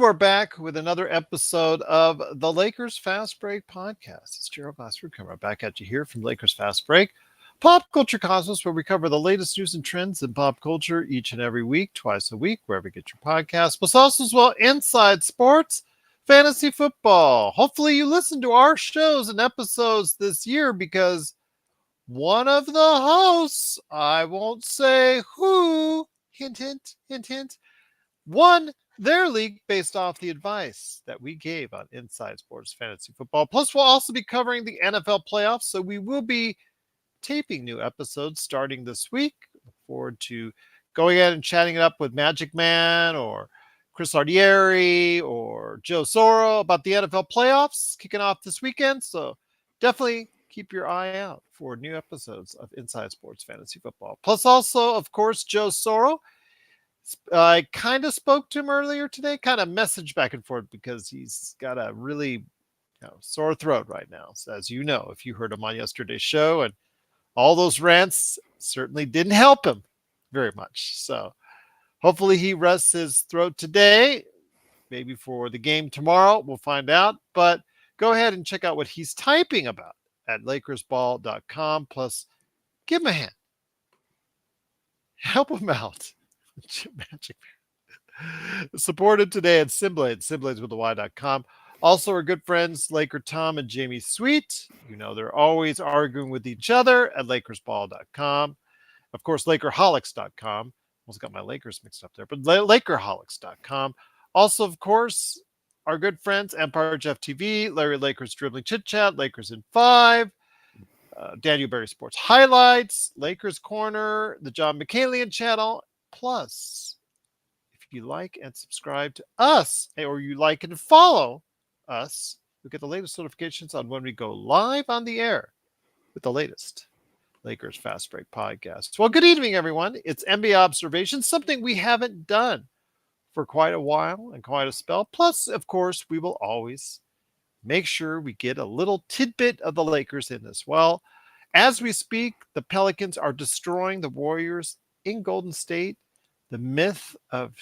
we're back with another episode of the Lakers Fast Break podcast. It's Gerald Glassford coming back at you here from Lakers Fast Break, Pop Culture Cosmos, where we cover the latest news and trends in pop culture each and every week, twice a week, wherever you get your podcast, plus also as well inside sports, fantasy football. Hopefully you listen to our shows and episodes this year because one of the hosts, I won't say who, hint, hint, hint, hint, won their league based off the advice that we gave on Inside Sports Fantasy Football. Plus, we'll also be covering the NFL playoffs, so we will be taping new episodes starting this week. Look forward to going ahead and chatting it up with Magic Man or Chris Ardieri or Joe Soro about the NFL playoffs kicking off this weekend. So definitely keep your eye out for new episodes of Inside Sports Fantasy Football. Plus, also, of course, Joe Soro. I kind of spoke to him earlier today, kind of messaged back and forth because he's got a really sore throat right now. So as you know, if you heard him on yesterday's show, and all those rants certainly didn't help him very much. So hopefully he rests his throat today, maybe for the game tomorrow. We'll find out. But go ahead and check out what he's typing about at LakersBall.com. Plus, give him a hand. Help him out. Magic Man. Supported today at Simblades, Simblades with the Y.com. Also, our good friends, Laker Tom and Jamie Sweet. You know, they're always arguing with each other at LakersBall.com. Of course, Lakerholics.com. Almost got my Lakers mixed up there, but Lakerholics.com. Also, of course, our good friends, Empire Jeff TV, Larry Lakers Dribbling Chit Chat, Lakers in 5, Daniel Berry Sports Highlights, Lakers Corner, the John McCalian channel. Plus, if you like and subscribe to us, or you like and follow us, you'll get the latest notifications on when we go live on the air with the latest Lakers Fast Break podcast. Well, good evening, everyone. It's NBA Observations, something we haven't done for quite a while and quite a spell. Plus, of course, we will always make sure we get a little tidbit of the Lakers in as well. As we speak, the Pelicans are destroying the Warriors in Golden State. The myth of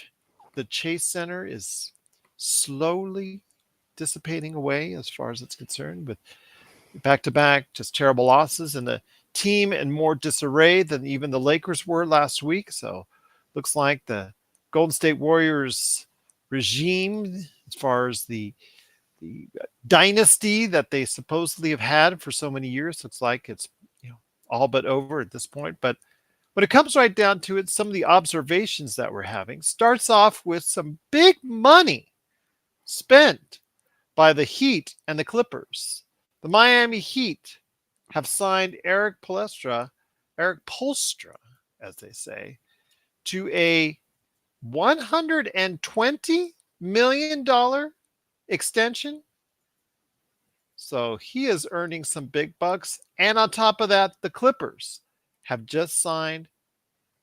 the Chase Center is slowly dissipating away as far as it's concerned, with back-to-back just terrible losses and the team in more disarray than even the Lakers were last week. So looks like the Golden State Warriors regime, as far as the dynasty that they supposedly have had for so many years, looks like it's all but over at this point. But when it comes right down to it, some of the observations that we're having starts off with some big money spent by the Heat and the Clippers. The Miami Heat have signed Erik Spoelstra, as they say, to a $120 million extension. So he is earning some big bucks. And on top of that, the Clippers have just signed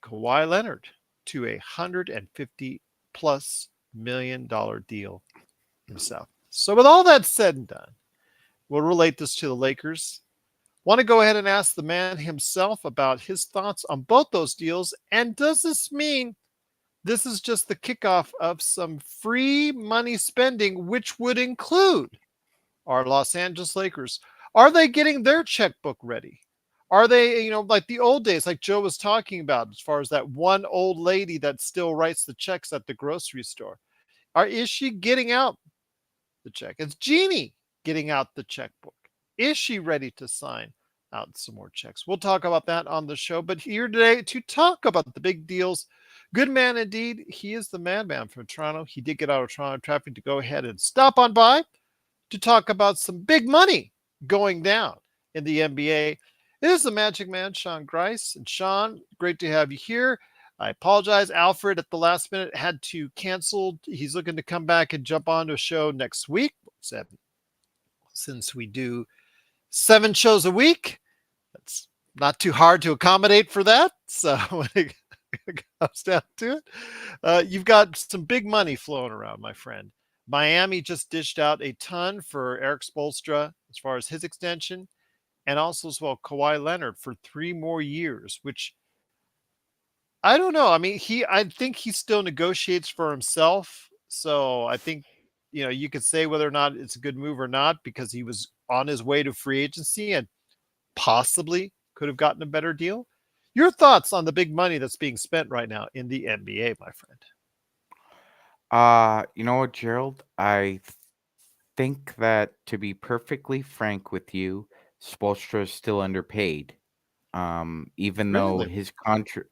Kawhi Leonard to a $150+ million deal himself. So with all that said and done, we'll relate this to the Lakers. Want to go ahead and ask the man himself about his thoughts on both those deals. And does this mean this is just the kickoff of some free money spending, which would include our Los Angeles Lakers? Are they getting their checkbook ready? Are they, like the old days, like Joe was talking about, as far as that one old lady that still writes the checks at the grocery store? Is she getting out the check? Is Jeannie getting out the checkbook? Is she ready to sign out some more checks? We'll talk about that on the show. But here today to talk about the big deals, good man indeed. He is the madman from Toronto. He did get out of Toronto traffic to go ahead and stop on by to talk about some big money going down in the NBA. It is the Magic Man, Sean Grice. And Sean, great to have you here. I apologize. Alfred at the last minute had to cancel. He's looking to come back and jump onto a show next week. Since we do 7 shows a week, that's not too hard to accommodate for that. So when it comes down to it, you've got some big money flowing around, my friend. Miami just dished out a ton for Erik Spoelstra as far as his extension, and also as well Kawhi Leonard for 3 more years, which I don't know. I mean, I think he still negotiates for himself So I think, you could say whether or not it's a good move or not because he was on his way to free agency and possibly could have gotten a better deal. Your thoughts on the big money that's being spent right now in the NBA, my friend? You know what, Gerald? I think that, to be perfectly frank with you, Spoelstra is still underpaid. Even though Really? his contract,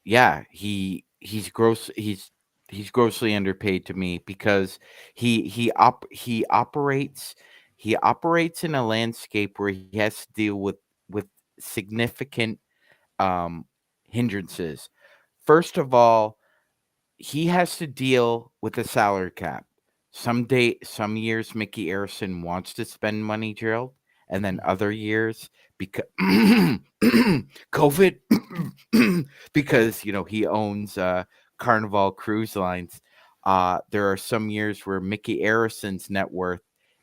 yeah, he's grossly underpaid to me because he operates in a landscape where he has to deal with significant um hindrances. First of all, he has to deal with the salary cap. Some years Mickey Arison wants to spend money, Gerald, and then Mhm. other years because COVID, because he owns Carnival Cruise Lines. There are some years where Mickey Arison's net worth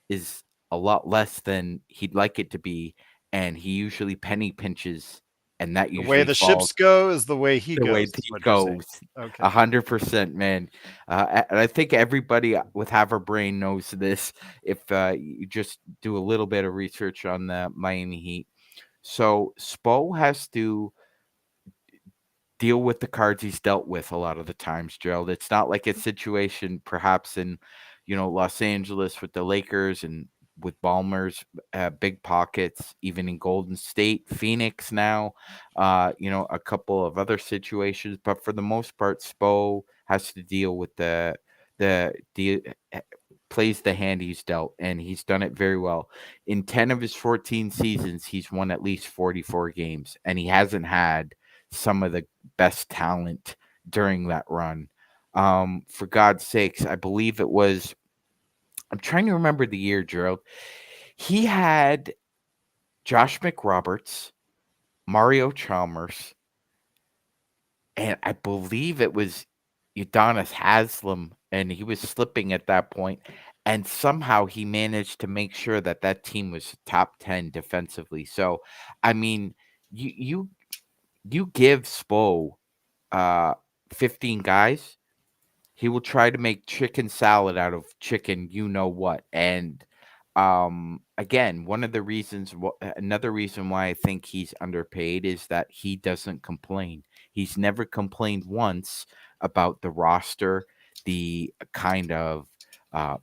is a lot less than he'd like it to be, and he usually penny pinches, and that The way usually the falls ships go is the way he the way goes, that is he what you're saying. goes. Okay. 100%, man. And I think everybody with half a brain knows this if you just do a little bit of research on the Miami Heat. So Spo has to deal with the cards he's dealt with a lot of the times, Gerald. It's not like a situation perhaps in, Los Angeles with the Lakers and with Ballmer's big pockets, even in Golden State, Phoenix now, a couple of other situations. But for the most part, Spo has to deal with the eh, plays the hand he's dealt, and he's done it very well. In 10 of his 14 seasons, he's won at least 44 games, and he hasn't had some of the best talent during that run. For God's sakes, I believe it was. I'm trying to remember the year, Gerald. He had Josh McRoberts, Mario Chalmers, and I believe it was Udonis Haslam, and he was slipping at that point. And somehow he managed to make sure that that team was top 10 defensively. So, I mean, you you you give Spo uh 15 guys, he will try to make chicken salad out of chicken, you know what. And again, another reason why I think he's underpaid is that he doesn't complain. He's never complained once about the roster, the kind of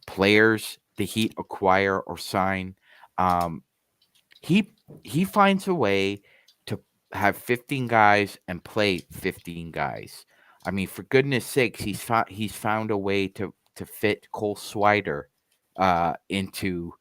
players the Heat acquire or sign. Um, he he finds a way to have 15 guys and play 15 guys. I mean, for goodness sakes, he's found a way to fit Cole Swider into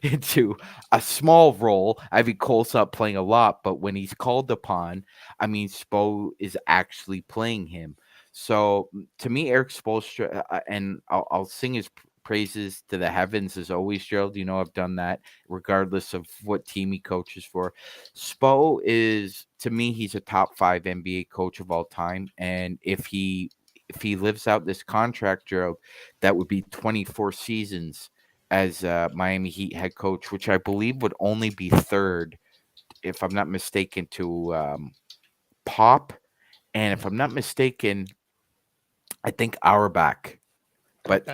into a small role. I mean, Cole's not playing a lot, but when he's called upon, I mean, Spo is actually playing him. So to me, Eric Spoelstra, and I'll sing his praises to the heavens as always, Gerald. You know I've done that regardless of what team he coaches for. Spo is, to me, he's a top 5 NBA coach of all time, and if he lives out this contract, Gerald, that would be 24 seasons as Miami Heat head coach, which I believe would only be third, if I'm not mistaken, to Pop, and if I'm not mistaken, I think Auerbach. But Okay.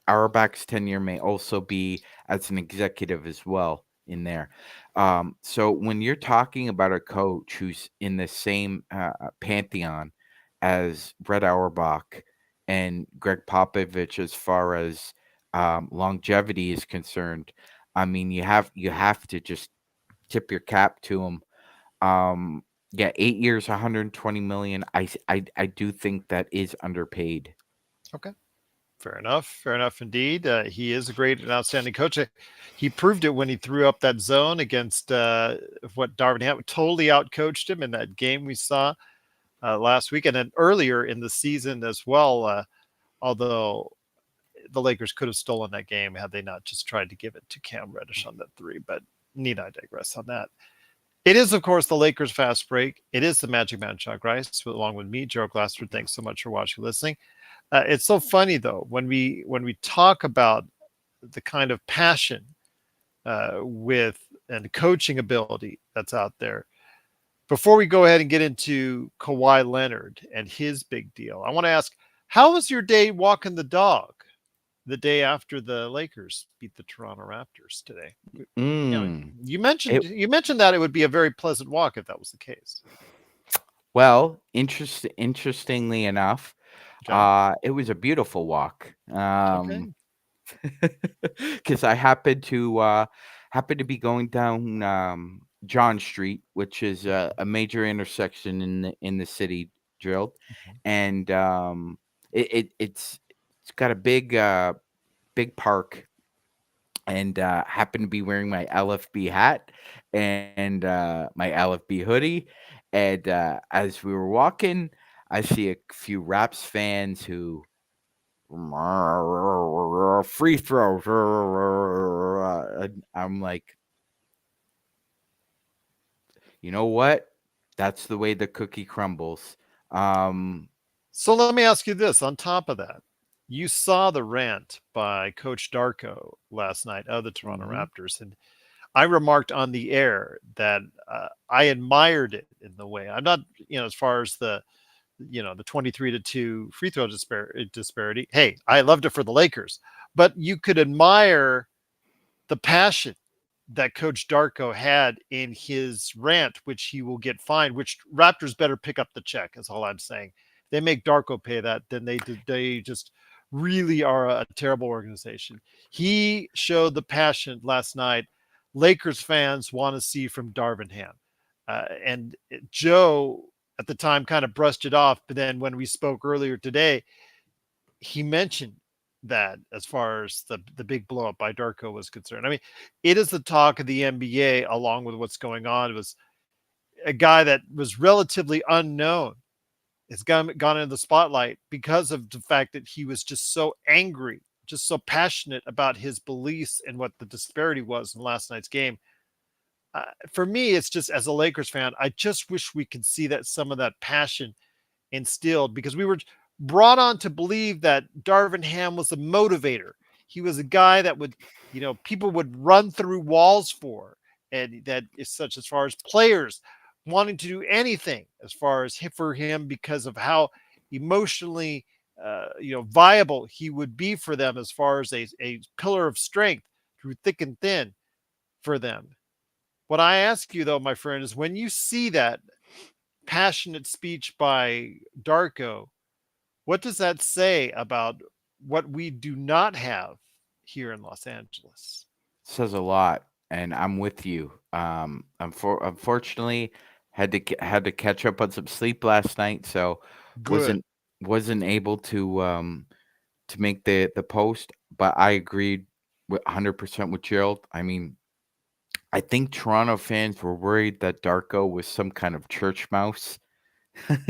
Auerbach's tenure may also be as an executive as well in there. So when you're talking about a coach who's in the same pantheon as Brett Auerbach and Greg Popovich, as far as longevity is concerned, I mean, you have to just tip your cap to him. Yeah, 8 years, 120 million. I do think that is underpaid. Okay. Fair enough. Fair enough indeed. He is a great and outstanding coach. He proved it when he threw up that zone against what Darvin Ham totally outcoached him in that game we saw last week and then earlier in the season as well. Although the Lakers could have stolen that game had they not just tried to give it to Cam Reddish on that three. But need I digress on that? It is, of course, the Lakers fast break. It is the Magic Man Chuck Rice, along with me, Joe Glassford. Thanks so much for watching, listening. It's so funny though when we talk about the kind of passion with and coaching ability that's out there. Before we go ahead and get into Kawhi Leonard and his big deal, I want to ask, How was your day walking the dog the day after the Lakers beat the Toronto Raptors today? You know, Mm. you It mentioned you mentioned that it would be a very pleasant walk if that was the case. well, interestingly enough, Okay. it was a beautiful walk. Okay. Because I happened to be going down John Street, which is a major intersection in the city, drilled, Mhm. and it's got a big park, and happened to be wearing my LFB hat and my LFB hoodie, and as we were walking, I see a few Raps fans who free throws. And I'm like, you know what? That's the way the cookie crumbles. Um, So let me ask you this on top of that. You saw the rant by Coach Darko last night of the Toronto mhm. Raptors, and I remarked on the air that I admired it in the way. I'm not, as far as the 23 to 2 free throw disparity. Hey, I loved it for the Lakers, but you could admire the passion that Coach Darko had in his rant, which he will get fined, which Raptors better pick up the check, is all I'm saying. They make Darko pay that, then they just really are a terrible organization. He showed the passion last night Lakers fans want to see from Darvin Ham. And Joe at the time kind of brushed it off, but then when we spoke earlier today, he mentioned that as far as the big blow up by Darko was concerned. I mean, it is the talk of the NBA along with what's going on. It was a guy that was relatively unknown has gone into the spotlight because of the fact that he was just so angry, just so passionate about his beliefs and what the disparity was in last night's game. For me, it's just as a Lakers fan, I just wish we could see that some of that passion instilled because we were brought on to believe that Darvin Ham was a motivator. He was a guy that would, people would run through walls for, and that is such as far as players wanting to do anything as far as for him because of how emotionally, viable he would be for them as far as a pillar of strength through thick and thin for them. What I ask you though, my friend, is when you see that passionate speech by Darko, what does that say about what we do not have here in Los Angeles? Says a lot, and I'm with you. Unfortunately, had to catch up on some sleep last night, so Good. wasn't wasn't able to make the post. But I agreed with 100% with Gerald. I mean, I think Toronto fans were worried that Darko was some kind of church mouse,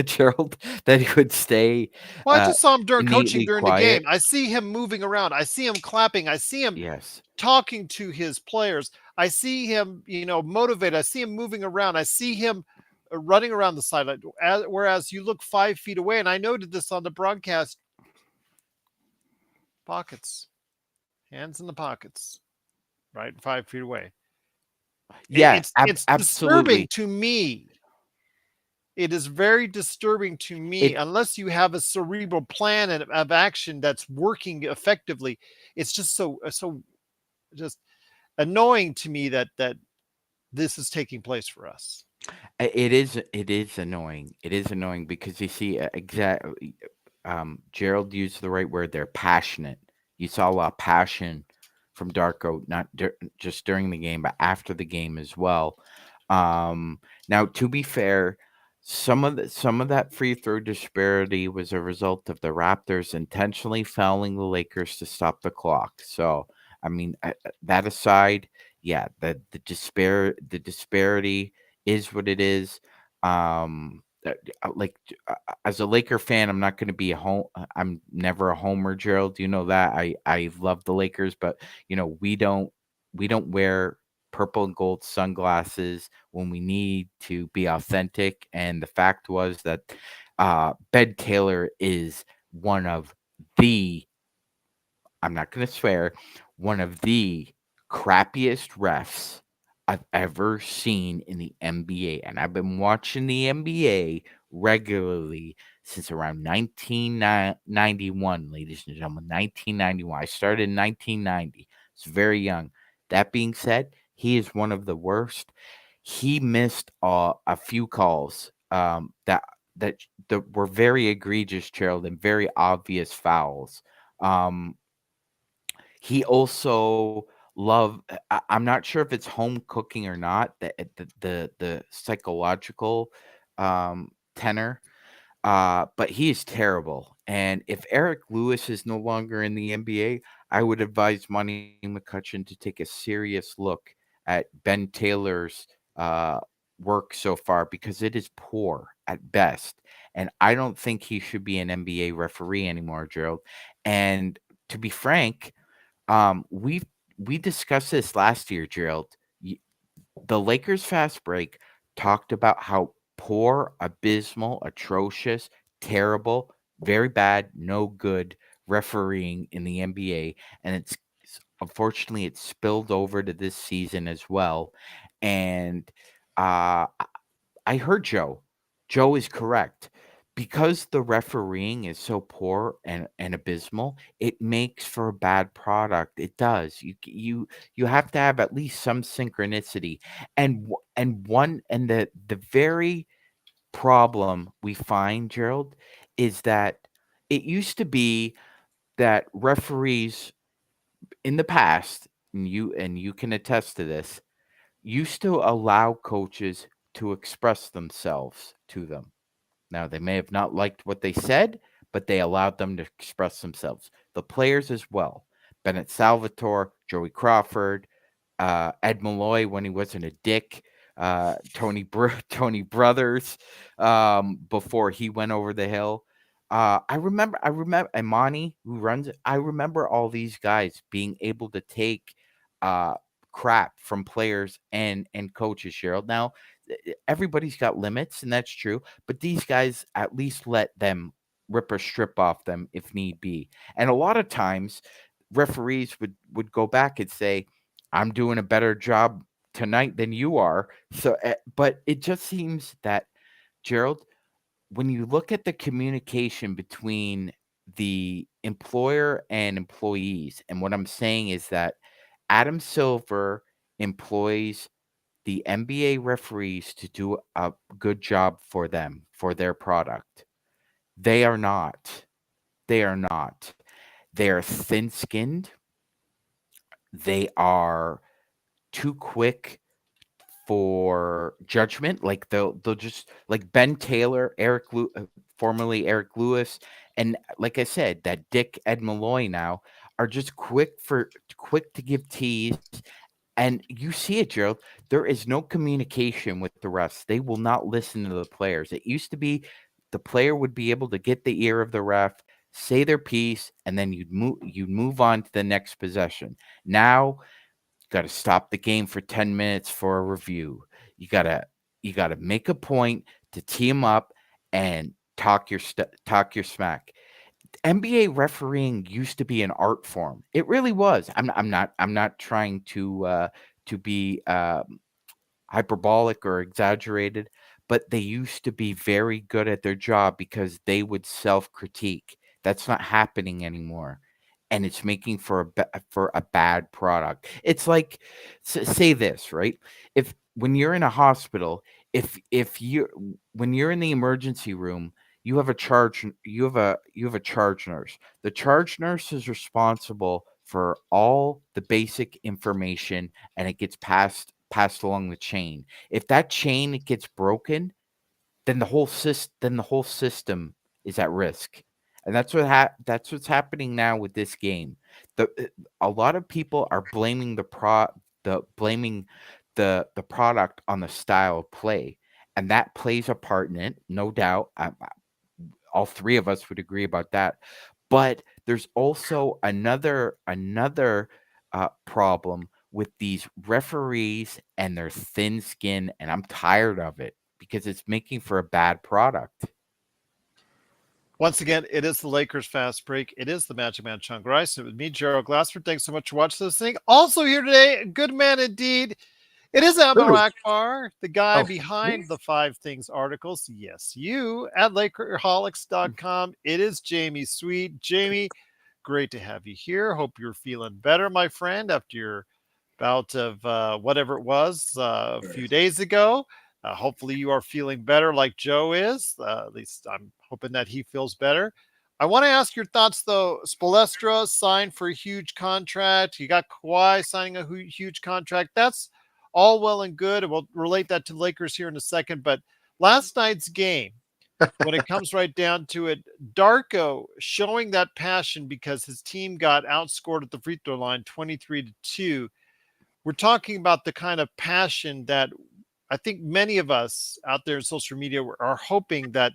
Gerald, that he would stay Well, I uh, just saw him during coaching innately during the game. quiet. I see him moving around. I see him clapping. I see him Yes, talking to his players. I see him, motivated. I see him moving around. I see him running around the sideline. Whereas you look 5 feet away, and I noted this on the broadcast, pockets, hands in the pockets, right, 5 feet away. yeah, It's disturbing absolutely. to me. It is very disturbing to me It unless you have a cerebral plan of action that's working effectively. It's just so just annoying to me that this is taking place for us. it is annoying. It is annoying because you see exactly. Gerald used the right word there. Passionate. You saw a lot of passion from Darko, not just during the game, but after the game as well. Now, to be fair, some of that free throw disparity was a result of the Raptors intentionally fouling the Lakers to stop the clock. So, I mean, that aside, yeah, the disparity is what it is. Like as a Laker fan, I'm not going to be a home. I'm never a homer, Gerald. You know that. I love the Lakers, but we don't wear purple and gold sunglasses when we need to be authentic. And the fact was that Ben Taylor is one of the, I'm not going to swear, one of the crappiest refs I've ever seen in the NBA. And I've been watching the NBA regularly since around 1991, ladies and gentlemen. 1991. I started in 1990. It's very young. That being said, he is one of the worst. He missed a few calls that that were very egregious, Gerald, and very obvious fouls. Um, he also loved. I'm not sure if it's home cooking or not. The psychological tenor, but he is terrible. And if Eric Lewis is no longer in the NBA, I would advise Monty McCutcheon to take a serious look at Ben Taylor's uh, work so far because it is poor at best. And I don't think he should be an NBA referee anymore, Gerald. And to be frank, we discussed this last year, Gerald. The Lakers fast break talked about how poor, abysmal, atrocious, terrible, very bad, no good refereeing in the NBA, and unfortunately it's spilled over to this season as well. And uh, I heard Joe. Joe is correct. Because the refereeing is so poor and abysmal, it makes for a bad product. It does. You have to have at least some synchronicity. And the very problem we find, Gerald, is that it used to be that referees in the past, and you can attest to this, used to allow coaches to express themselves to them. Now, they may have not liked what they said, but they allowed them to express themselves. The players as well. Bennett Salvatore, Joey Crawford, Ed Malloy when he wasn't a dick, Tony Brothers before he went over the hill. I remember Imani who runs it. I remember all these guys being able to take uh, crap from players and coaches. Cheryl. Now, everybody's got limits, and that's true. But these guys at least let them rip a strip off them if need be. And a lot of times, referees would go back and say, "I'm doing a better job tonight than you are." So, but it just seems that Gerald, when you look at the communication between the employer and employees, and what I'm saying is that Adam Silver employs the NBA referees to do a good job for them, for their product. They are not. They are not. They are thin skinned. They are too quick for judgment. Like they'll just like Ben Taylor, formerly Eric Lewis, and like I said, that Dick Ed Malloy now are just quick to give teas. And you see it, Gerald. There is no communication with the refs. They will not listen to the players. It used to be the player would be able to get the ear of the ref, say their piece, and then you'd move on to the next possession. Now got to stop the game for 10 minutes for a review. You got to make a point to tee them up and talk your smack. NBA refereeing used to be an art form. It really was. I'm not trying to be hyperbolic or exaggerated, but they used to be very good at their job because they would self-critique. That's not happening anymore, and it's making for a bad product. It's like say this, right? If when you're in a hospital, if you when you're in the emergency room, you have a charge nurse. The charge nurse is responsible for all the basic information, and it gets passed along the chain. If that chain gets broken, then the whole system is at risk. And that's what's happening now with this game. A lot of people are blaming the product on the style of play, and that plays a part in it, no doubt. All three of us would agree about that. But there's also another problem with these referees and their thin skin, and I'm tired of it because it's making for a bad product. Once again, it is the Lakers fast break. It is the Magic Man Chung Grice. With me, Gerald Glassford. Thanks so much for watching this thing. Also here today, good man indeed, It is Amar Ooh. Akbar, the guy Oh, behind the 5 Things articles. Yes, you at Lakerholics.com. It is Jamie Sweet. Jamie, great to have you here. Hope you're feeling better, my friend, after your bout of whatever it was a few days ago. Hopefully, you are feeling better like Joe is. At least I'm hoping that he feels better. I want to ask your thoughts, though. Spoelstra signed for a huge contract. You got Kawhi signing a huge contract. That's all well and good. And we'll relate that to the Lakers here in a second. But last night's game, when it comes right down to it, Darko showing that passion because his team got outscored at the free throw line 23-2. We're talking about the kind of passion that I think many of us out there in social media are hoping that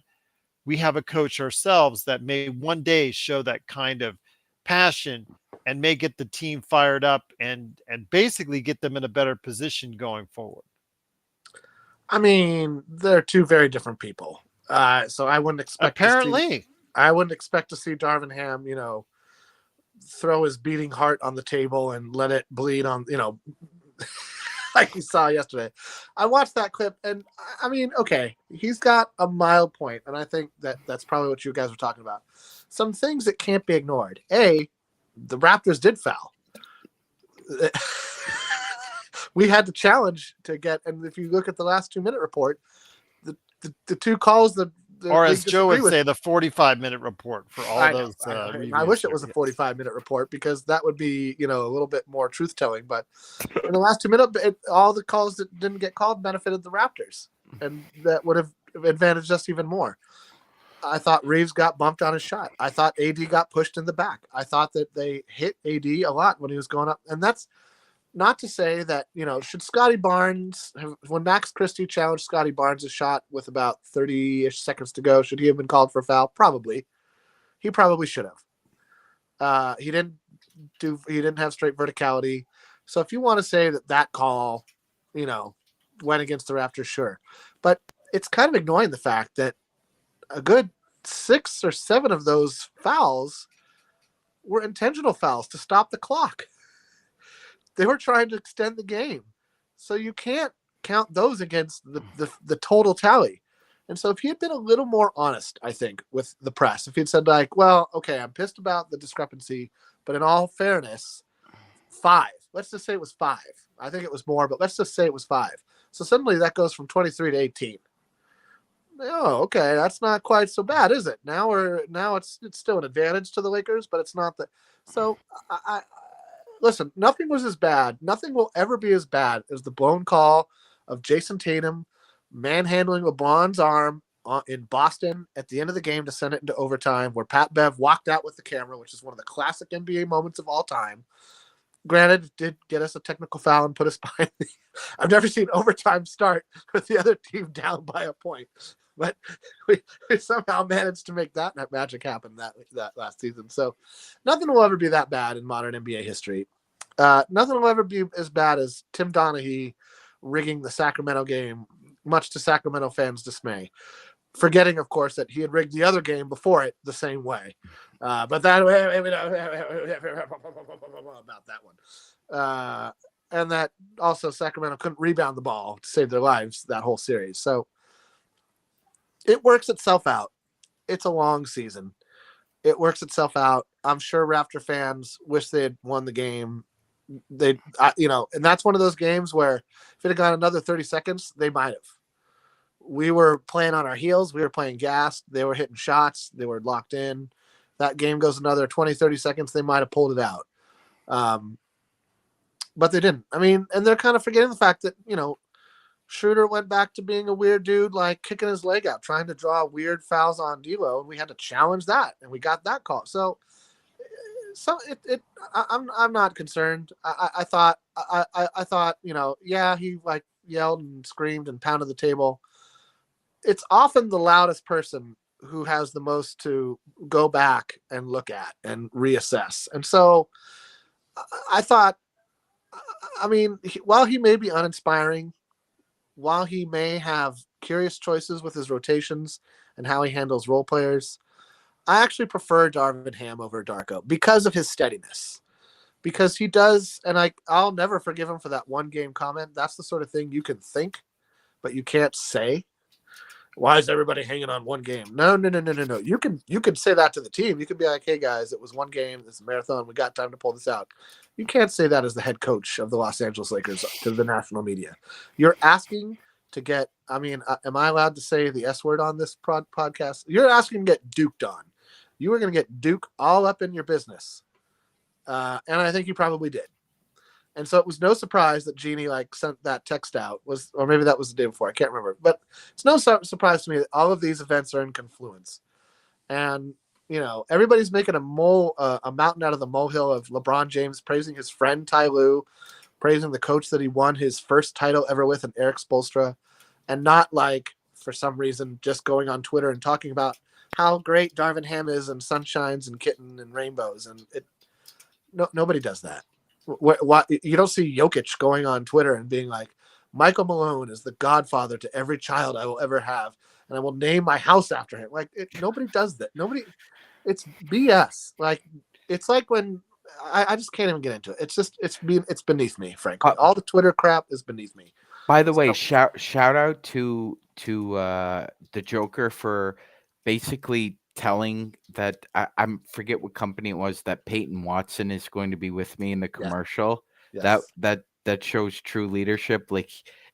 we have a coach ourselves that may one day show that kind of passion and may get the team fired up and basically get them in a better position going forward. I mean, they're two very different people. So I wouldn't expect Apparently. I wouldn't expect to see Darvin Ham, throw his beating heart on the table and let it bleed on, like you saw yesterday. I watched that clip, and I mean, okay, he's got a mild point, and I think that's probably what you guys were talking about. Some things that can't be ignored. The Raptors did foul. We had to challenge to get, and if you look at the last 2-minute report, the two calls or as Joe would say, the 45-minute report for all those. I wish it was a 45-minute report because that would be, a little bit more truth telling. But in the last 2 minutes, all the calls that didn't get called benefited the Raptors, and that would have advantaged us even more. I thought Reeves got bumped on his shot. I thought AD got pushed in the back. I thought that they hit AD a lot when he was going up, and that's not to say that, should Scotty Barnes when Max Christie challenged Scotty Barnes' shot with about 30-ish seconds to go, should he have been called for a foul? Probably. He probably should have. He didn't have straight verticality. So if you want to say that call, went against the Raptors, sure. But it's kind of ignoring the fact that a good 6 or 7 of those fouls were intentional fouls to stop the clock. They were trying to extend the game. So you can't count those against the total tally. And so if he had been a little more honest, I think, with the press, if he'd said like, well, okay, I'm pissed about the discrepancy, but in all fairness, 5. Let's just say it was 5. I think it was more, but let's just say it was 5. So suddenly that goes from 23 to 18. Oh, okay, that's not quite so bad, is it? Now it's still an advantage to the Lakers, but it's not that. So I listen, nothing was as bad. Nothing will ever be as bad as the blown call of Jason Tatum manhandling LeBron's arm in Boston at the end of the game to send it into overtime, where Pat Bev walked out with the camera, which is one of the classic NBA moments of all time. Granted, it did get us a technical foul and put us behind. I've never seen overtime start with the other team down by a point, but we somehow managed to make that magic happen that last season. So nothing will ever be that bad in modern NBA history. Nothing will ever be as bad as Tim Donaghy rigging the Sacramento game, much to Sacramento fans' dismay. Forgetting, of course, that he had rigged the other game before it the same way. But that about that one. And that also Sacramento couldn't rebound the ball to save their lives that whole series. So it works itself out. It's a long season. It works itself out. I'm sure Raptor fans wish they had won the game. And that's one of those games where if it had gone another 30 seconds, they might have. We were playing on our heels. We were playing gas. They were hitting shots. They were locked in. That game goes another 20, 30 seconds. They might have pulled it out. But they didn't. I mean, and they're kind of forgetting the fact that, Schroeder went back to being a weird dude, like kicking his leg out, trying to draw weird fouls on D'Lo, and we had to challenge that, and we got that call. So I'm not concerned. I thought, he like yelled and screamed and pounded the table. It's often the loudest person who has the most to go back and look at and reassess. And so I thought, while he may be uninspiring, while he may have curious choices with his rotations and how he handles role players, I actually prefer Darvin Ham over Darko because of his steadiness, because he does, and I'll never forgive him for that one game comment. That's the sort of thing you can think, but you can't say. Why is everybody hanging on one game? No. You can say that to the team. You can be like, hey guys, it was one game. This is a marathon. We got time to pull this out. You can't say that as the head coach of the Los Angeles Lakers to the national media. You're asking to get. I mean, am I allowed to say the S word on this podcast? You're asking to get duked on. You were going to get Duke all up in your business, and I think you probably did. And so it was no surprise that Jeannie sent that text out, or maybe that was the day before. I can't remember, but it's no surprise to me that all of these events are in confluence, and everybody's making a mountain out of the molehill of LeBron James praising his friend Ty Lue, praising the coach that he won his first title ever with, and Erik Spoelstra, and not for some reason just going on Twitter and talking about how great Darvin Ham is and sunshines and kitten and rainbows, and nobody does that. What you don't see Jokic going on Twitter and being like, Michael Malone is the godfather to every child I will ever have, and I will name my house after him. Nobody does that. Nobody. It's BS. It's like when I just can't even get into it. It's beneath me, frankly. All the Twitter crap is beneath me. By the way, shout out to the Joker for basically telling that I forget what company it was, that Peyton Watson is going to be with me in the commercial. Yes. That shows true leadership.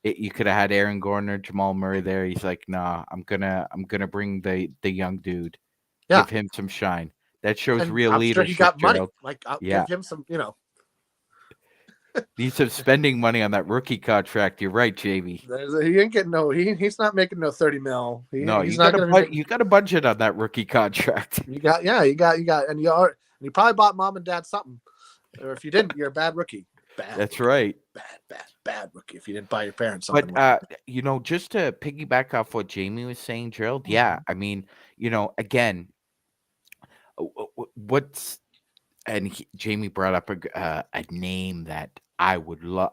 You could have had Aaron Gordon or Jamal Murray there. He's like, nah, I'm gonna bring the young dude. Yeah. Give him some shine. That shows and real I'm leadership. Sure he got money. Gerald. I'll give him some. Needs some spending money on that rookie contract. You're right, Jamie. He ain't getting he's not making no 30 mil. You got a budget on that rookie contract. You got, and you probably bought mom and dad something, or if you didn't, you're a bad rookie. That's right. Bad rookie. If you didn't buy your parents something. But just to piggyback off what Jamie was saying, Gerald. Yeah, I mean, again, what's Jamie brought up a name that I would love.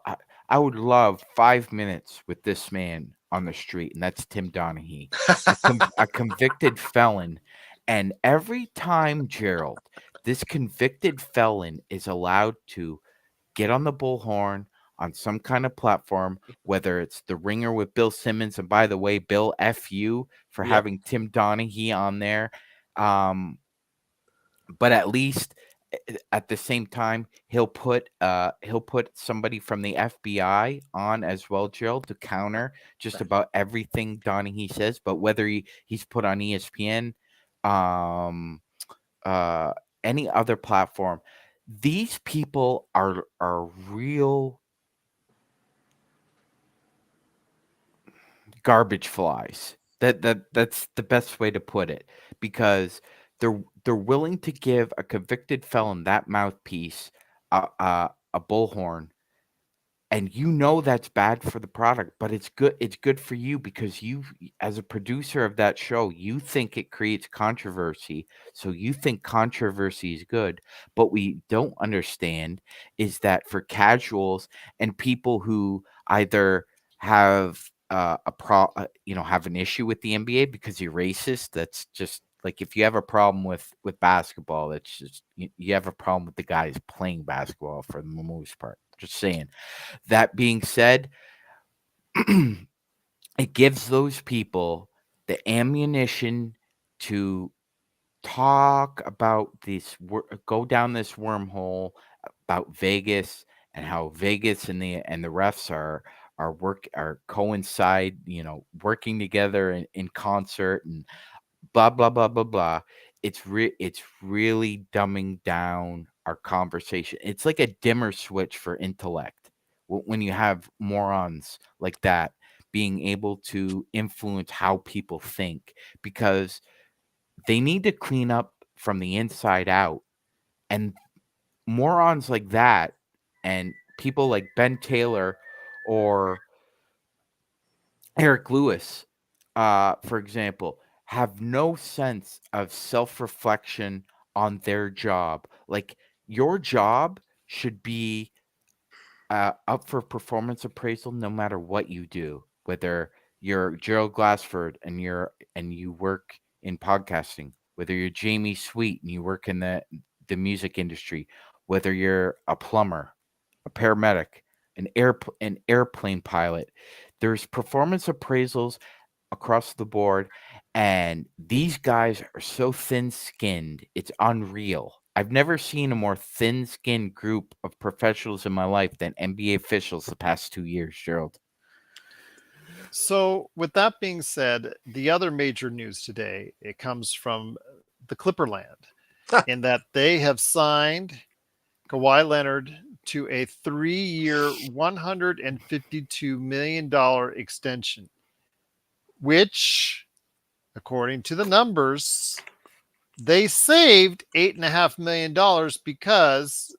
I would love 5 minutes with this man on the street, and that's Tim Donaghy, a convicted felon. And every time, Gerald, this convicted felon is allowed to get on the bullhorn on some kind of platform, whether it's The Ringer with Bill Simmons, and by the way, Bill, F you for having Tim Donaghy on there. But at least at the same time, he'll put somebody from the FBI on as well, Jill, to counter just about everything Donaghy says. But whether he's put on ESPN, any other platform, these people are real garbage flies. That's the best way to put it, because they're willing to give a convicted felon that mouthpiece, a bullhorn, and that's bad for the product, but it's good for you, because you, as a producer of that show, you think it creates controversy, so you think controversy is good. But we don't understand is that for casuals and people who either have have an issue with the NBA because you're racist, that's just like, if you have a problem with basketball, that's just you have a problem with the guys playing basketball for the most part. Just saying. That being said, it gives those people the ammunition to talk about go down this wormhole about Vegas, and how Vegas and the refs are coincide, working together in concert, and blah blah blah blah blah. It's really dumbing down our conversation. It's like a dimmer switch for intellect when you have morons like that being able to influence how people think, because they need to clean up from the inside out. And morons like that, and people like Ben Taylor or Eric Lewis, for example, have no sense of self-reflection on their job. Like, your job should be up for performance appraisal no matter what you do. Whether you're Gerald Glassford and you work in podcasting, whether you're Jamie Sweet and you work in the music industry, whether you're a plumber, a paramedic, an airplane pilot. There's performance appraisals across the board, and these guys are so thin-skinned, it's unreal. I've never seen a more thin-skinned group of professionals in my life than NBA officials the past 2 years, Gerald. So, with that being said, the other major news today, it comes from the Clipperland, in that they have signed Kawhi Leonard to a 3-year, $152 million extension, which, according to the numbers, they saved $8.5 million because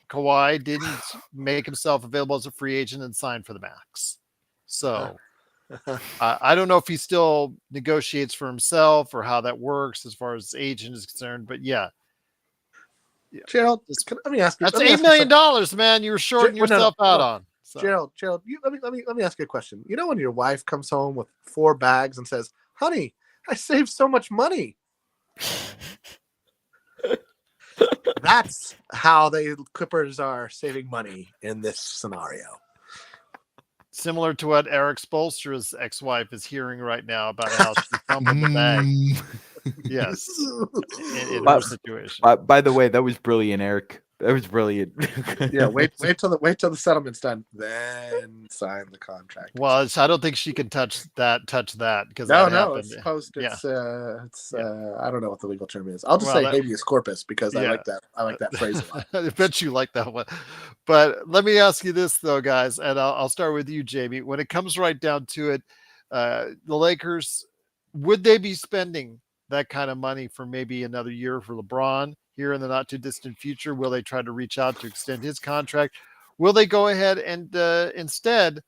Kawhi didn't make himself available as a free agent and sign for the max. So I don't know if he still negotiates for himself or how that works as far as his agent is concerned, but yeah. Gerald, let me ask you. That's $8 million, man. You're shorting yourself out on. So. Gerald, let me ask you a question. You know when your wife comes home with 4 bags and says, "Honey, I saved so much money." That's how the Clippers are saving money in this scenario. Similar to what Erik Spoelstra's ex-wife is hearing right now about how she fumbled the bag. Yes, in her situation. By the way, that was brilliant, Eric. That was brilliant. Yeah, wait till the settlement's done, then sign the contract. Well, I don't think she can touch that because no, happened. It's post. It's yeah. I don't know what the legal term is. I'll just say habeas corpus because I like that. I like that phrase a lot. I bet you like that one. But let me ask you this though, guys, and I'll start with you, Jamie. When it comes right down to it, the Lakers, would they be spending that kind of money for maybe another year for LeBron here in the not too distant future? Will they try to reach out to extend his contract? Will they go ahead and instead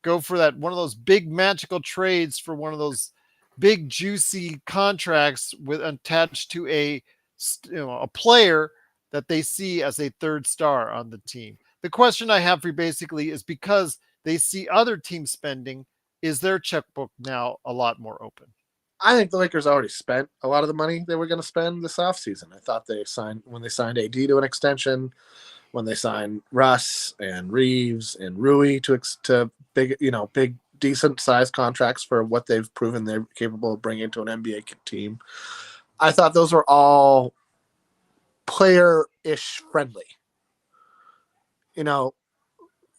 go for that one of those big magical trades for one of those big juicy contracts with attached to a player that they see as a third star on the team? The question I have for you basically is, because they see other teams spending, is their checkbook now a lot more open? I think the Lakers already spent a lot of the money they were going to spend this offseason. I thought when they signed AD to an extension, when they signed Russ and Reeves and Rui to big decent sized contracts for what they've proven they're capable of bringing to an NBA team. I thought those were all player-ish friendly.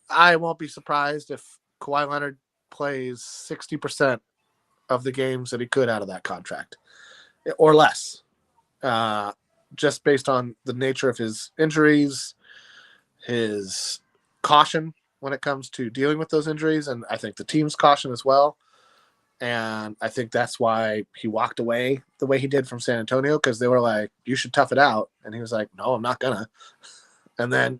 I won't be surprised if Kawhi Leonard plays 60% of the games that he could out of that contract or less, just based on the nature of his injuries, his caution when it comes to dealing with those injuries, and I think the team's caution as well. And I think that's why he walked away the way he did from San Antonio, because they were like, "You should tough it out," and he was like, "No, I'm not gonna." And then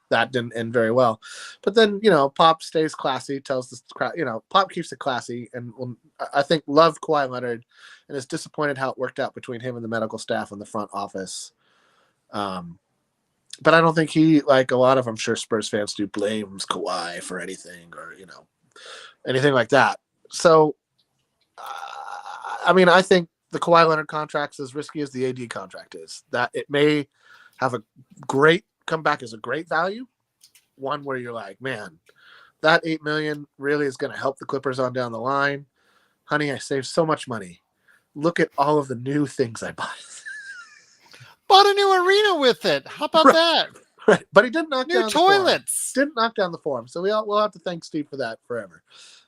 that didn't end very well. But then, Pop stays classy, tells the crowd, Pop keeps it classy. And I think loved Kawhi Leonard and is disappointed how it worked out between him and the medical staff in the front office. But I don't think he, like a lot of, I'm sure Spurs fans do, blames Kawhi for anything or, anything like that. So, I think the Kawhi Leonard contract's as risky as the AD contract is. That it may have come back as a great value, one where you're like, man, that $8 million really is going to help the Clippers on down the line. Honey, I saved so much money. Look at all of the new things I bought. Bought a new arena with it. How about that? Right, but he didn't knock down new toilets. Didn't knock down the Forum, so we'll have to thank Steve for that forever.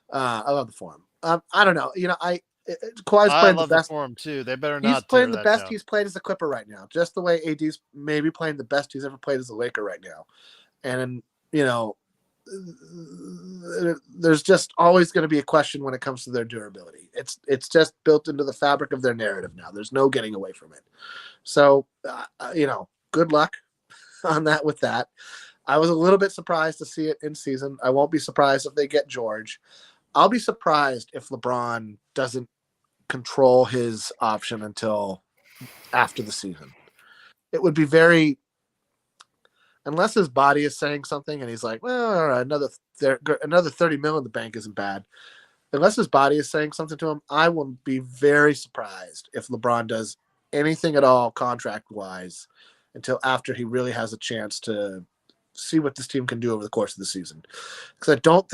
I love the Forum. I don't know. Kawhi's playing the best. Forum too. They better not. He's playing the best he's played as a Clipper right now, just the way AD's maybe playing the best he's ever played as a Laker right now. And there's just always going to be a question when it comes to their durability. It's just built into the fabric of their narrative now. There's no getting away from it. So good luck on that. With that, I was a little bit surprised to see it in season. I won't be surprised if they get George. I'll be surprised if LeBron doesn't control his option until after the season. It would be unless his body is saying something and he's like, well, all right, another 30 mil in the bank isn't bad. Unless his body is saying something to him, I will be very surprised if LeBron does anything at all contract wise until after he really has a chance to see what this team can do over the course of the season. Because I don't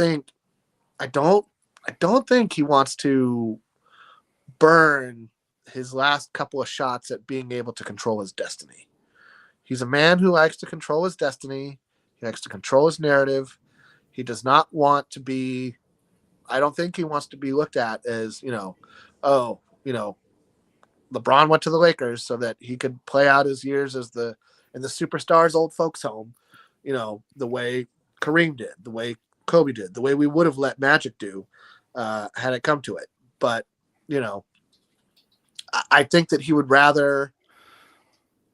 think he wants to burn his last couple of shots at being able to control his destiny. He's a man who likes to control his destiny. He likes to control his narrative. He does not want to be, I don't think he wants to be looked at as, LeBron went to the Lakers so that he could play out his years as in the superstars old folks home, the way Kareem did, the way Kobe did, the way we would have let Magic do had it come to it. But, I think that he would rather,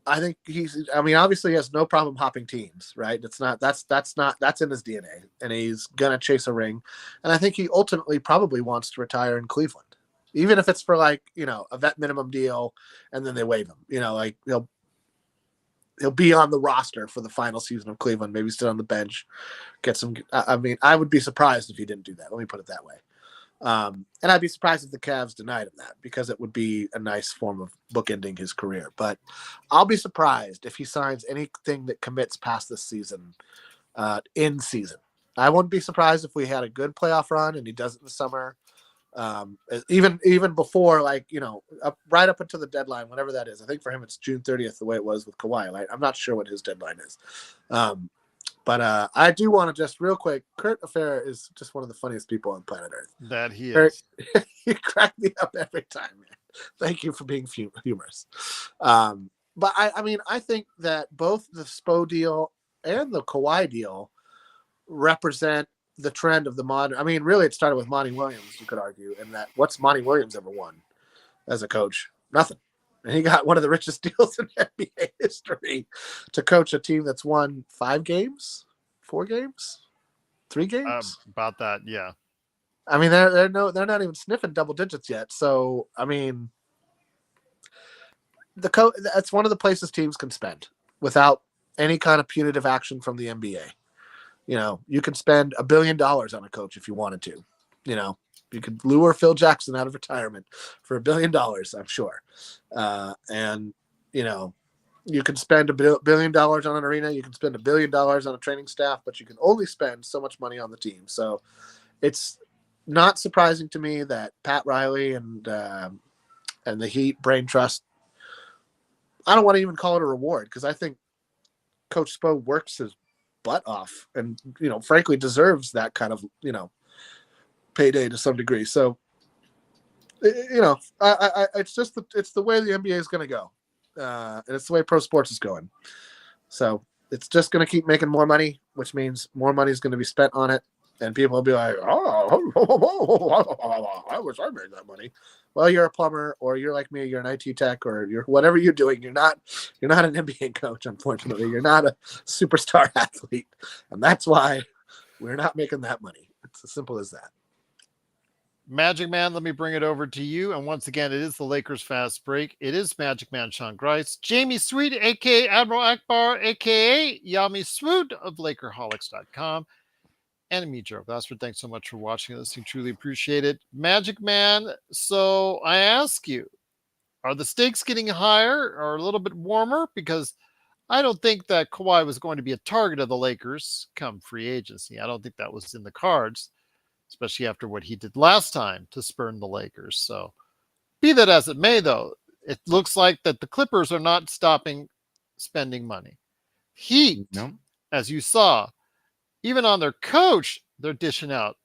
obviously he has no problem hopping teams, right? That's in his DNA, and he's going to chase a ring. And I think he ultimately probably wants to retire in Cleveland, even if it's for a vet minimum deal and then they waive him, he'll be on the roster for the final season of Cleveland, maybe sit on the bench, get some, I would be surprised if he didn't do that. Let me put it that way. And I'd be surprised if the Cavs denied him that, because it would be a nice form of bookending his career. But I'll be surprised if he signs anything that commits past this season, in season. I wouldn't be surprised if we had a good playoff run and he does it in the summer. Even before, right up until the deadline, whatever that is. I think for him it's June 30th, the way it was with Kawhi. Right? I'm not sure what his deadline is. But I do want to just real quick, Kurt Affair is just one of the funniest people on planet Earth. That he Kurt, is. You crack me up every time, man. Thank you for being humorous. But I think that both the Spo deal and the Kawhi deal represent the trend of the modern. Really, it started with Monty Williams, you could argue, and that what's Monty Williams ever won as a coach? Nothing. And he got one of the richest deals in NBA history to coach a team that's won 5 games, 4 games, 3 games. About that, yeah. They're not even sniffing double digits yet. So that's one of the places teams can spend without any kind of punitive action from the NBA. You can spend $1 billion on a coach if you wanted to. You could lure Phil Jackson out of retirement for $1 billion, I'm sure. And you can spend $1 billion on an arena. You can spend $1 billion on a training staff, but you can only spend so much money on the team. So it's not surprising to me that Pat Riley and the Heat brain trust, I don't want to even call it a reward, because I think Coach Spo works his butt off and, frankly deserves that kind of, payday to some degree. So, it's just it's the way the NBA is going to go. And it's the way pro sports is going. So it's just going to keep making more money, which means more money is going to be spent on it. And people will be like, oh, I wish I made that money. Well, you're a plumber, or you're like me, you're an IT tech, or you're whatever you're doing. You're not an NBA coach, unfortunately. You're not a superstar athlete. And that's why we're not making that money. It's as simple as that. Magic Man, let me bring it over to you. And once again, it is the Lakers Fast Break. It is Magic Man Sean Grice, Jamie Sweet, a.k.a. Admiral Akbar, a.k.a. Yami Swoot of LakerHolics.com, and me, Joe Glassford. Thanks so much for watching this. We truly appreciate it. Magic Man, so I ask you, are the stakes getting higher or a little bit warmer? Because I don't think that Kawhi was going to be a target of the Lakers come free agency. I don't think that was in the cards, especially after what he did last time to spurn the Lakers. So be that as it may, though, it looks like that the Clippers are not stopping spending money. Heat, as you saw, even on their coach, they're dishing out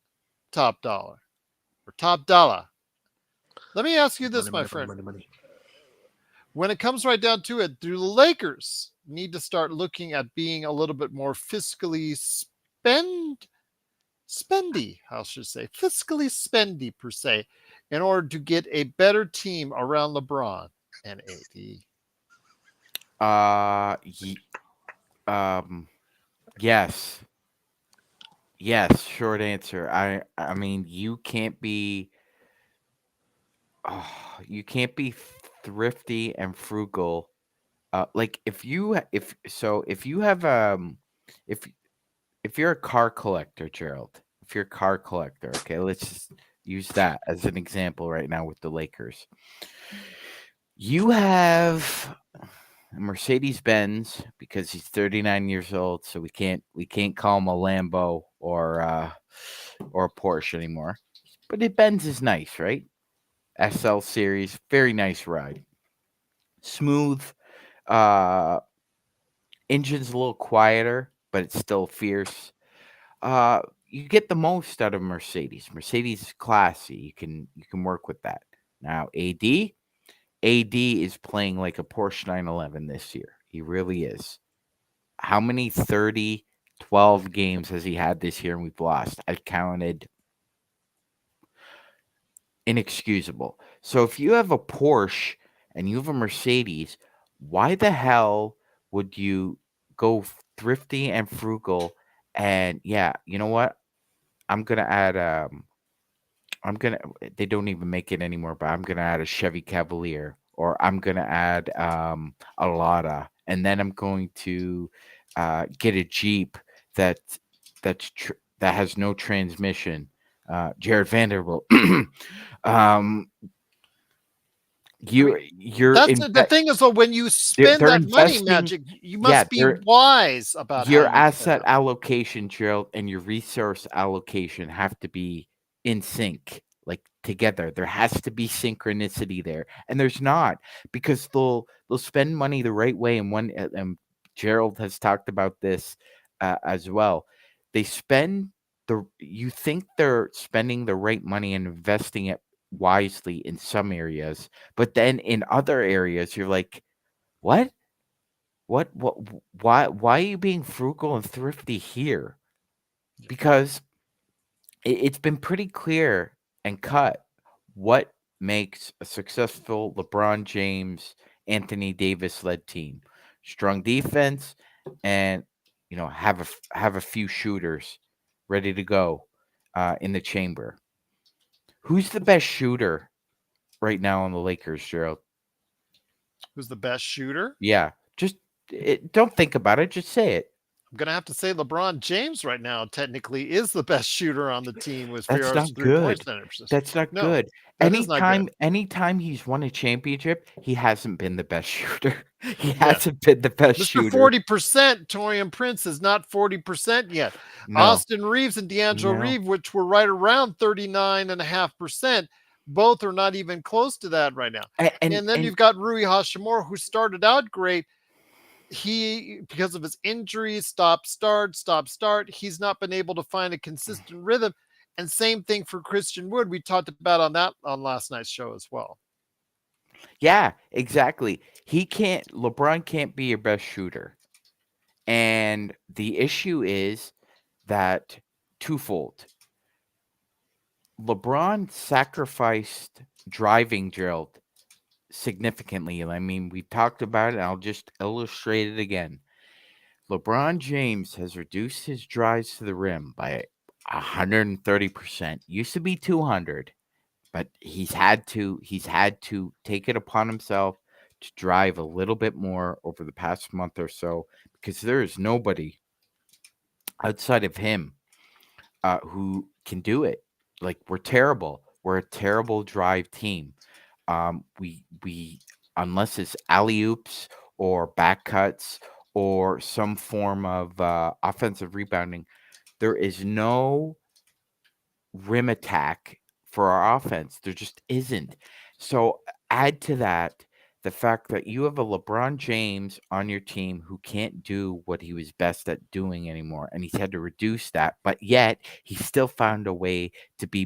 top dollar or top dollar. Let me ask you this, my friend. Money. When it comes right down to it, do the Lakers need to start looking at being a little bit more fiscally spendy, I should say, fiscally spendy per se, in order to get a better team around LeBron and AD? Yes, short answer. I mean, you can't be thrifty and frugal. If you're a car collector, Gerald, if you're a car collector, okay, let's just use that as an example right now with the Lakers. You have, Mercedes-Benz because he's 39 years old, so we can't call him a Lambo or a Porsche anymore. But the Benz is nice, right? SL series, very nice ride. Smooth. Engine's a little quieter, but it's still fierce. You get the most out of Mercedes. Mercedes is classy. You can work with that. Now AD is playing like a Porsche 911 this year. He really is. How many 12 games has he had this year and we've lost? I counted. Inexcusable. So if you have a Porsche and you have a Mercedes, why the hell would you go thrifty and frugal? And yeah, you know what? I'm gonna add they don't even make it anymore, but I'm gonna add a Chevy Cavalier, or I'm gonna add a Lada, and then I'm going to get a Jeep that that has no transmission. Jared Vanderbilt. um you're That's the thing is, though, when you spend they're that money, investing. Magic, you Yeah, must be wise about your how you spend asset it. allocation, Gerald, and your resource allocation have to be in sync, like together. There has to be synchronicity there, and there's not, because they'll spend money the right way. And one, and Gerald has talked about this as well. They spend you think they're spending the right money and investing it wisely in some areas, but then in other areas, you're like, what? What why are you being frugal and thrifty here? Because it's been pretty clear and cut what makes a successful LeBron James, Anthony Davis led team. Strong defense, and have a few shooters ready to go in the chamber. Who's the best shooter right now on the Lakers, Gerald? Who's the best shooter? Yeah, just don't think about it. Just say it. I'm gonna have to say LeBron James right now technically is the best shooter on the team with That's regards to not 3-point good. percentage. That's not No, good. that is not good. Anytime he's won a championship, he hasn't been the best shooter. He Yeah. hasn't been the best Mr. shooter. 40%, Torian Prince is not 40% yet. No. Austin Reeves and D'Angelo No. Reeves, which were right around 39.5%, both are not even close to that right now. And then you've got Rui Hashimura, who started out great. He, because of his injuries, stop, start. He's not been able to find a consistent rhythm. And same thing for Christian Wood. We talked about on last night's show as well. Yeah, exactly. LeBron can't be your best shooter. And the issue is that twofold. LeBron sacrificed driving, Gerald, significantly. I mean, we talked about it, and I'll just illustrate it again. LeBron James has reduced his drives to the rim by 130%. Used to be 200, but he's had to take it upon himself to drive a little bit more over the past month or so, because there is nobody outside of him who can do it. Like, we're terrible. We're a terrible drive team. We unless it's alley oops or back cuts or some form of offensive rebounding, there is no rim attack for our offense. There just isn't. So add to that the fact that you have a LeBron James on your team who can't do what he was best at doing anymore, and he's had to reduce that, but yet he still found a way to be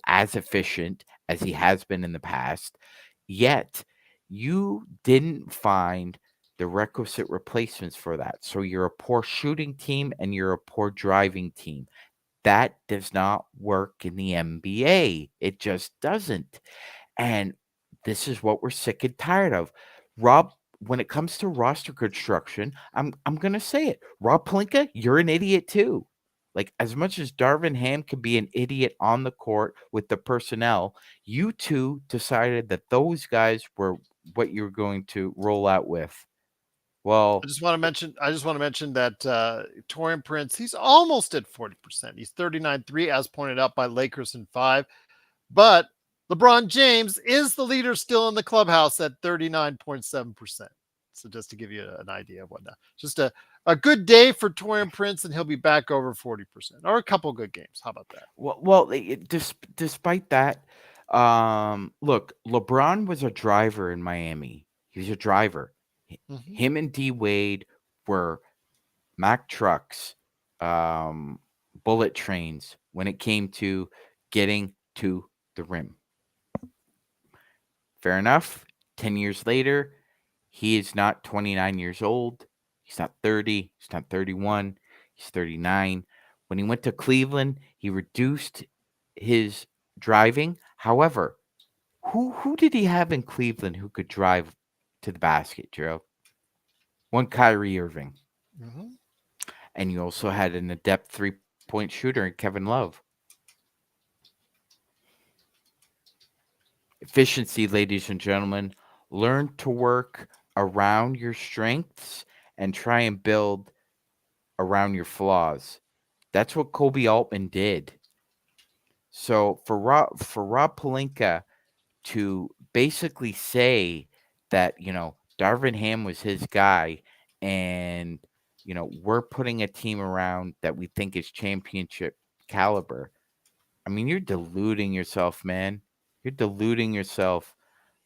as efficient as he has been in the past. Yet you didn't find the requisite replacements for that. So you're a poor shooting team and you're a poor driving team. That does not work in the NBA. It just doesn't. And this is what we're sick and tired of. Rob, when it comes to roster construction, I'm gonna say it. Rob Pelinka, you're an idiot too. Like, as much as Darvin Ham can be an idiot on the court with the personnel, you two decided that those guys were what you're going to roll out with. Well, I just want to mention that Torian Prince, he's almost at 40%. He's 39.3, as pointed out by Lakers in 5. But LeBron James is the leader still in the clubhouse at 39.7%. So just to give you an idea of whatnot. Just a good day for Torian Prince, and he'll be back over 40%. Or a couple good games. How about that? Well, despite that, look, LeBron was a driver in Miami. He was a driver. Mm-hmm. Him and D Wade were Mack trucks, bullet trains when it came to getting to the rim. Fair enough. 10 years later, he is not 29 years old. He's not 30. He's not 31. He's 39. When he went to Cleveland, he reduced his driving. However, who did he have in Cleveland who could drive to the basket, Joe? One Kyrie Irving. Mm-hmm. And you also had an adept three-point shooter in Kevin Love. Efficiency, ladies and gentlemen. Learn to work around your strengths and try and build around your flaws. That's what Kobe Altman did. So for Rob Pelinka to basically say that, Darvin Ham was his guy and, we're putting a team around that we think is championship caliber. I mean, you're deluding yourself, man. You're deluding yourself.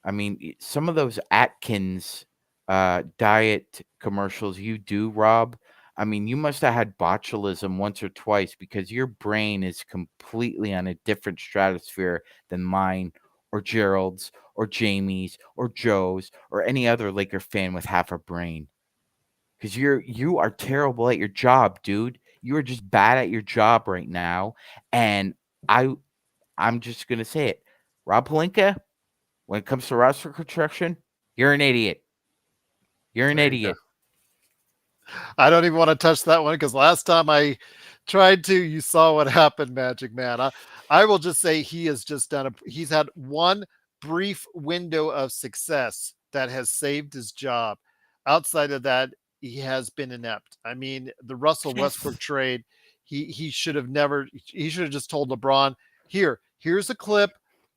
I mean, some of those Atkins diet commercials you do, Rob, I mean, you must have had botulism once or twice because your brain is completely on a different stratosphere than mine or Gerald's or Jamie's or Joe's or any other Laker fan with half a brain. Because you are terrible at your job, dude. You are just bad at your job right now. And I'm just gonna say it. Rob Pelinka, when it comes to roster construction, you're an idiot. You're an idiot. I don't even want to touch that one because last time I tried to, you saw what happened, Magic Man. I will just say he has just he's had one brief window of success that has saved his job. Outside of that, he has been inept. I mean, the Russell Westbrook trade, he should have just told LeBron, here's a clip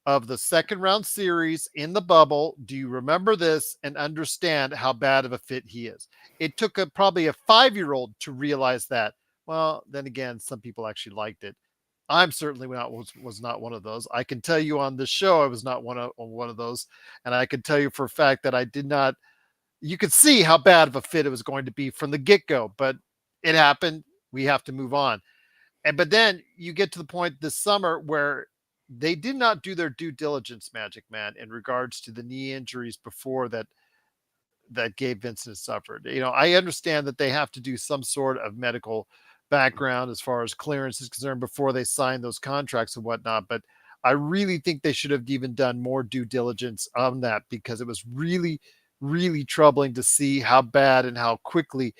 of the second round series in the bubble. Do you remember this and understand how bad of a fit he is? It took probably a 5-year-old to realize that. Well, then again, some people actually liked it. I'm certainly was not one of those. I can tell you on this show, I was not one of those. And I can tell you for a fact that I did not, you could see how bad of a fit it was going to be from the get-go, but it happened. We have to move on. But then you get to the point this summer where they did not do their due diligence, Magic Man, in regards to the knee injuries before that Gabe Vincent suffered. I understand that they have to do some sort of medical background as far as clearance is concerned before they sign those contracts and whatnot. But I really think they should have even done more due diligence on that because it was really, really troubling to see how bad and how quickly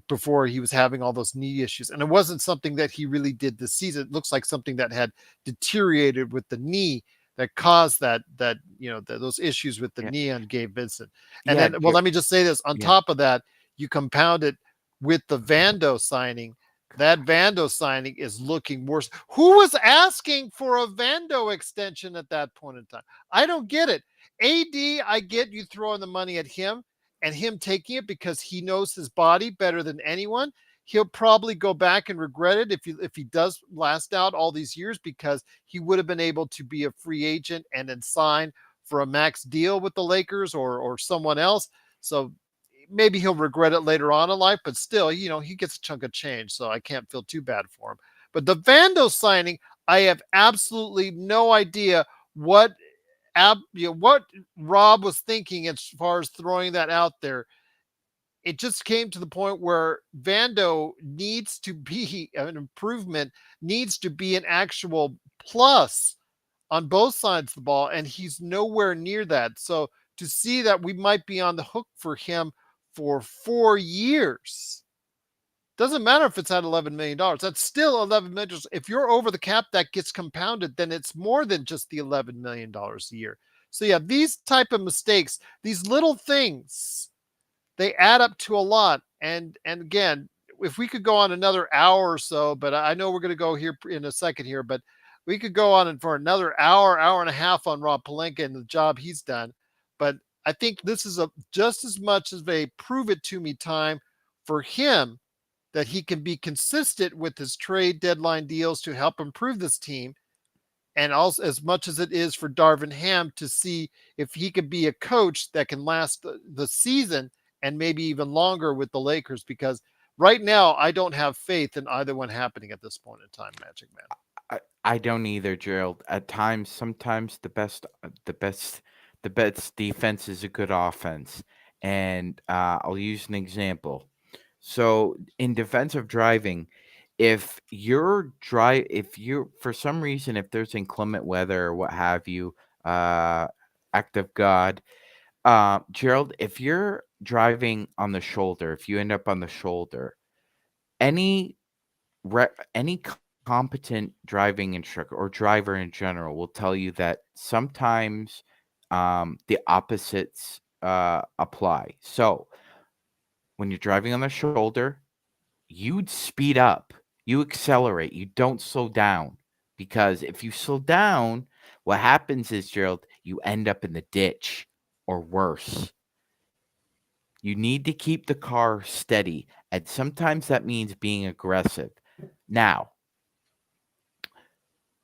before he was having all those knee issues. And it wasn't something that he really did this season. It looks like something that had deteriorated with the knee that caused those issues with the knee on Gabe Vincent. And then, let me just say this. On top of that, you compound it with the Vando signing. That Vando signing is looking worse. Who was asking for a Vando extension at that point in time? I don't get it. AD, I get you throwing the money at him and him taking it because he knows his body better than anyone. He'll probably go back and regret it if he does last out all these years because he would have been able to be a free agent and then sign for a max deal with the Lakers or someone else. So maybe he'll regret it later on in life, but still, he gets a chunk of change, so I can't feel too bad for him. But the Vando signing, I have absolutely no idea what Rob was thinking as far as throwing that out there. It just came to the point where Vando needs to be an improvement, needs to be an actual plus on both sides of the ball, and he's nowhere near that. So to see that we might be on the hook for him for 4 years, doesn't matter if it's at $11 million. That's still $11 million. If you're over the cap, that gets compounded, then it's more than just the $11 million a year. So yeah, these type of mistakes, these little things, they add up to a lot. And again, if we could go on another hour or so, but I know we're going to go here in a second here, but we could go on for another hour and a half on Rob Pelinka and the job he's done. But I think this is just as much as a prove it to me time for him that he can be consistent with his trade deadline deals to help improve this team. And also as much as it is for Darvin Ham to see if he could be a coach that can last the season and maybe even longer with the Lakers, because right now I don't have faith in either one happening at this point in time, Magic Man. I don't either, Gerald. At times, sometimes the best defense is a good offense, and I'll use an example. So in defensive driving, if you're for some reason, if there's inclement weather or what have you, uh, act of God, Gerald, if you're driving on the shoulder, if you end up on the shoulder, any any competent driving instructor or driver in general will tell you that sometimes the opposites apply. So when you're driving on the shoulder, you'd speed up, you accelerate, you don't slow down. Because if you slow down, what happens is, Gerald, you end up in the ditch or worse. You need to keep the car steady. And sometimes that means being aggressive. Now,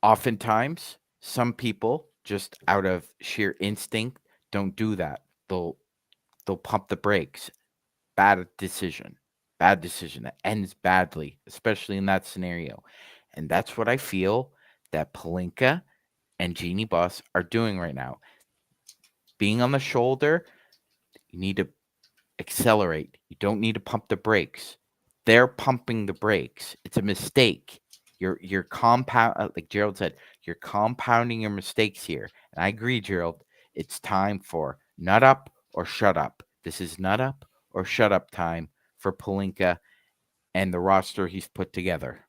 oftentimes, some people just out of sheer instinct don't do that. They'll pump the brakes. Bad decision. Bad decision that ends badly, especially in that scenario. And that's what I feel that Palinka and Genie Boss are doing right now. Being on the shoulder, you need to accelerate. You don't need to pump the brakes. They're pumping the brakes. It's a mistake. You're compound like Gerald said, you're compounding your mistakes here. And I agree, Gerald. It's time for nut up or shut up. This is nut up or shut up time for Palinka and the roster he's put together.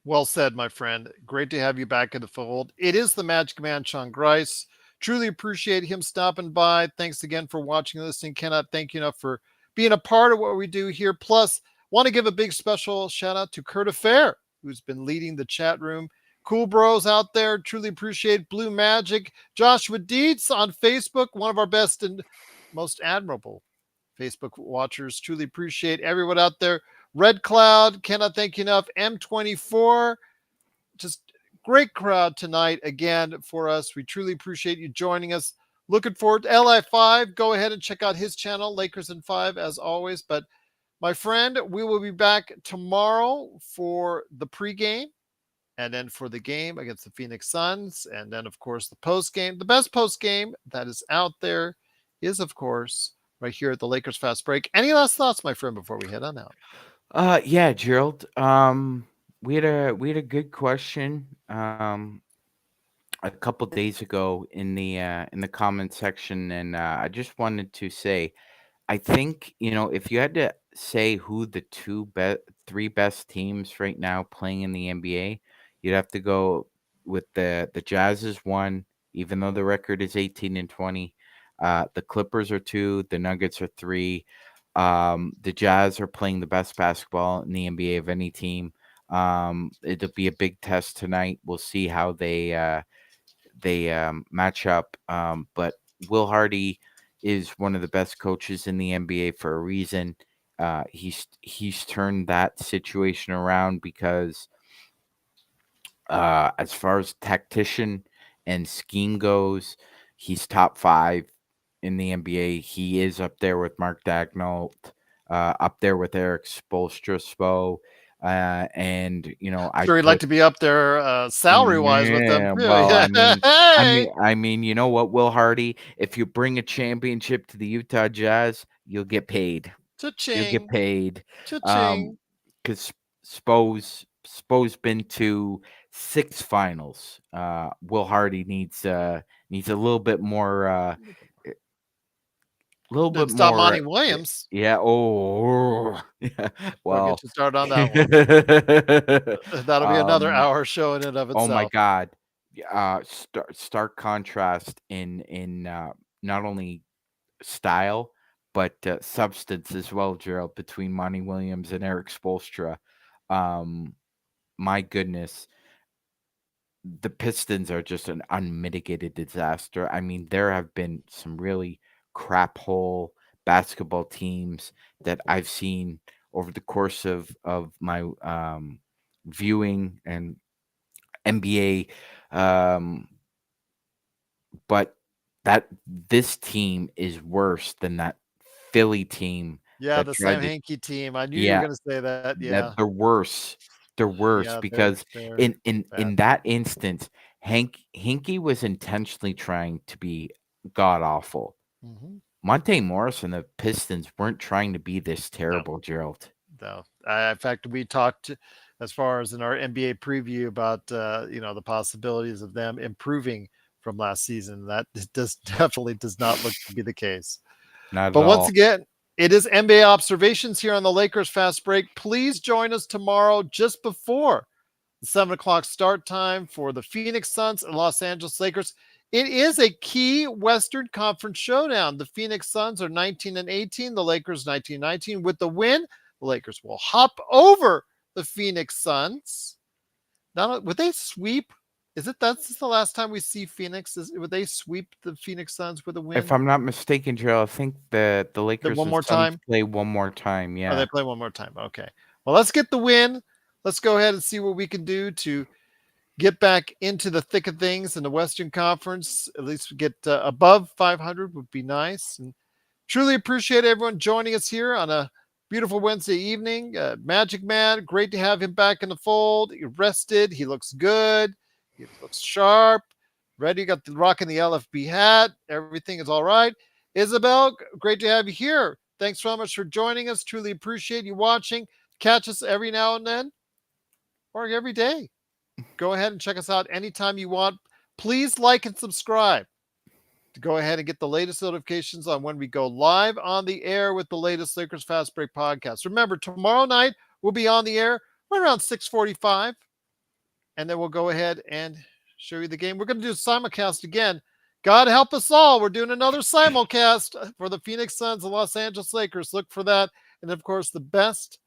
Well said, my friend. Great to have you back in the fold. It is the Magic Man, Sean Grice. Truly appreciate him stopping by. Thanks again for watching and listening. Cannot thank you enough for being a part of what we do here. Plus, want to give a big special shout out to Kurt Affair, who's been leading the chat room. Cool bros out there. Truly appreciate Blue Magic. Joshua Dietz on Facebook, one of our best and most admirable Facebook watchers. Truly appreciate everyone out there. Red Cloud, cannot thank you enough. M24, just great crowd tonight again for us. We truly appreciate you joining us. Looking forward to LI5. Go ahead and check out his channel, Lakers in 5, as always. But my friend, we will be back tomorrow for the pregame and then for the game against the Phoenix Suns. And then, of course, the postgame. The best postgame that is out there is, of course, right here at the Lakers Fast Break. Any last thoughts, my friend, before we head on out? Yeah, Gerald. We had a good question a couple days ago in the comment section, and I just wanted to say, I think if you had to say who the three best teams right now playing in the NBA, you'd have to go with the Jazz is one, even though the record is 18-20. The Clippers are two, the Nuggets are three. The Jazz are playing the best basketball in the NBA of any team. It'll be a big test tonight. We'll see how they match up. But Will Hardy is one of the best coaches in the NBA for a reason. He's turned that situation around because as far as tactician and scheme goes, he's top 5 in the NBA. He is up there with Mark Daigneault, up there with Erik Spoelstra, Spo. And I Sure, he'd like to be up there salary-wise with them too. Well, Hey! you know what, Will Hardy? If you bring a championship to the Utah Jazz, you'll get paid. You'll get Cha-ching. paid. Cha-ching. Because Spo's been to 6 finals. Will Hardy needs a little bit more. Didn't stop Monty Williams. Yeah. Oh, yeah. We'll Well, get you started on that one. That'll be another um, hour show in and of oh my itself. God. Stark contrast in not only style but substance as well, Gerald, between Monty Williams and Erik Spoelstra. My goodness. the Pistons are just an unmitigated disaster. I mean, there have been some really crap hole basketball teams that I've seen over the course of my viewing and NBA, but that this team is worse than that Philly team Yeah, that the Sam tried to. Hinkie team. I knew you were Yeah, going to say that. that Yeah. they're worse. They're worse Yeah, because they're in bad. that instance, Hinkie was intentionally trying to be god awful. Mhm. Monte Morris and the Pistons weren't trying to be this No, terrible, Gerald. no. In fact, we talked as far as in our NBA preview about the possibilities of them improving from last season. That does definitely does not look to be the case. Not at But once all. again, it is NBA observations here on the Lakers Fast Break. Please join us tomorrow just before the 7 o'clock start time for the Phoenix Suns and Los Angeles Lakers. It is a key Western Conference showdown. The Phoenix Suns are 19-18, the Lakers 19-19. With the win, the Lakers will hop over the Phoenix Suns. Now, would they sweep? That's the last time we see Phoenix? Would they sweep the Phoenix Suns with a If win? I'm not mistaken, Gerald, I think that the Lakers One and more Suns time? play one more time. Oh, Yeah. they play one more time. Okay. Well, let's get the win. Let's go ahead and see what we can do to get back into the thick of things in the Western Conference. At least we get above 500 would be nice. And truly appreciate everyone joining us here on a beautiful Wednesday evening. Magic Man, great to have him back in the fold. He rested. He looks good. He looks sharp. Ready. Got the rocking the LFB hat. Everything is all right. Isabel, great to have you here. Thanks so much for joining us. Truly appreciate you watching. Catch us every now and then or every day. Go ahead and check us out anytime you want. Please like and subscribe to go ahead and get the latest notifications on when we go live on the air with the latest Lakers Fast Break podcast. Remember, tomorrow night we'll be on the air right around 6:45, and then we'll go ahead and show you the game. We're going to do a simulcast again. God help us all. We're doing another simulcast for the Phoenix Suns and Los Angeles Lakers. Look for that. And of course, the best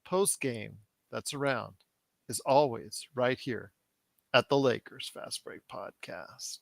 post game that's around is always right here at the Lakers Fast Break Podcast.